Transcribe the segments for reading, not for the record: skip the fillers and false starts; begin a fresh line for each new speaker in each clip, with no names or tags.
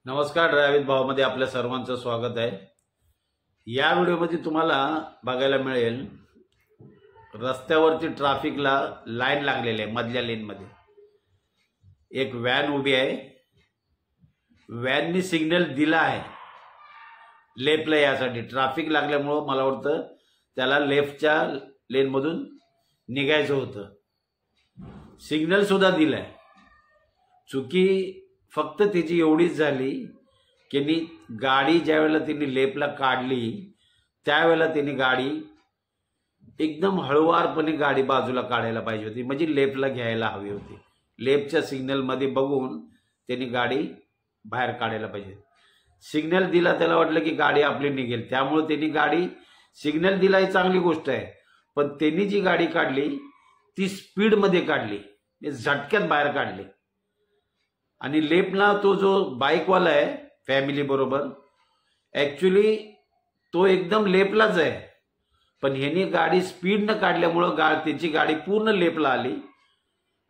नमस्कार, ड्रायव्हिंग भावामध्ये आपल्या सर्वांचं स्वागत आहे। या व्हिडिओमध्ये तुम्हाला बघायला मिळेल रस्त्यावरती ट्रॅफिकला लाईन लागलेली आहे। मधल्या लेनमध्ये एक व्हॅन उभी आहे। व्हॅननी सिग्नल दिला आहे लेफ्टला यासाठी। ट्रॅफिक लागल्यामुळे मला वाटतं त्याला लेफ्टच्या लेनमधून निघायचं होतं। सिग्नल सुद्धा दिलाय। चुकी फक्त त्याची एवढीच झाली की गाडी ज्यावेळेला तिने लेफ्टला काढली त्यावेळेला तिने गाडी एकदम हळूवारपणे गाडी बाजूला काढायला पाहिजे होती, म्हणजे लेफ्टला घ्यायला हवी होती। लेफ्टच्या सिग्नलमध्ये बघून त्यांनी गाडी बाहेर काढायला पाहिजे। सिग्नल दिला, त्याला वाटलं की गाडी आपली निघेल, त्यामुळे त्यांनी गाडी सिग्नल दिला ही चांगली गोष्ट आहे, पण त्यांनी जी गाडी काढली ती स्पीडमध्ये काढली, झटक्यात बाहेर काढली। आणि लेफ्टला तो जो बाईकवाला आहे फॅमिली बरोबर, ॲक्च्युली तो एकदम लेफ्टलाच आहे, पण ह्याने गाडी स्पीडनं काढल्यामुळं त्याची गाडी पूर्ण लेफ्टला आली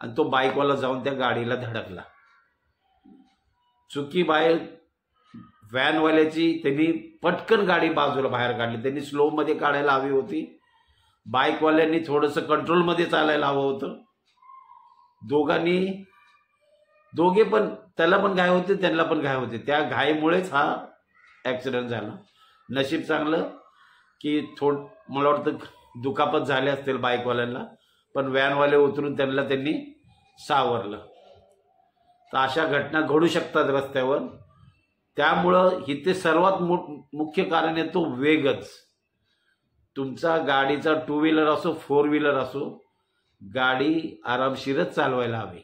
आणि तो बाईकवाला जाऊन त्या गाडीला धडकला। चुकी व्हॅनवाल्याची, त्यांनी पटकन गाडी बाजूला बाहेर काढली। त्यांनी स्लोमध्ये काढायला हवी होती, बाईकवाल्यांनी थोडंसं कंट्रोलमध्ये चालायला हवं होतं। दोघे पण, त्याला पण घाय होते त्यांना पण घाय होते, त्या घाईमुळेच हा ॲक्सिडेंट झाला। नशीब चांगलं की मला वाटतं दुखापत झाले असतील बाईकवाल्यांना, पण व्हॅनवाले उतरून त्यांनी सावरलं। तर अशा घटना घडू शकतात रस्त्यावर। त्यामुळं इथे सर्वात मुख्य कारण आहे तो वेगच। तुमचा गाडीचा टू व्हीलर असो फोर व्हीलर असो, गाडी आरामशीरच चालवायला हवी।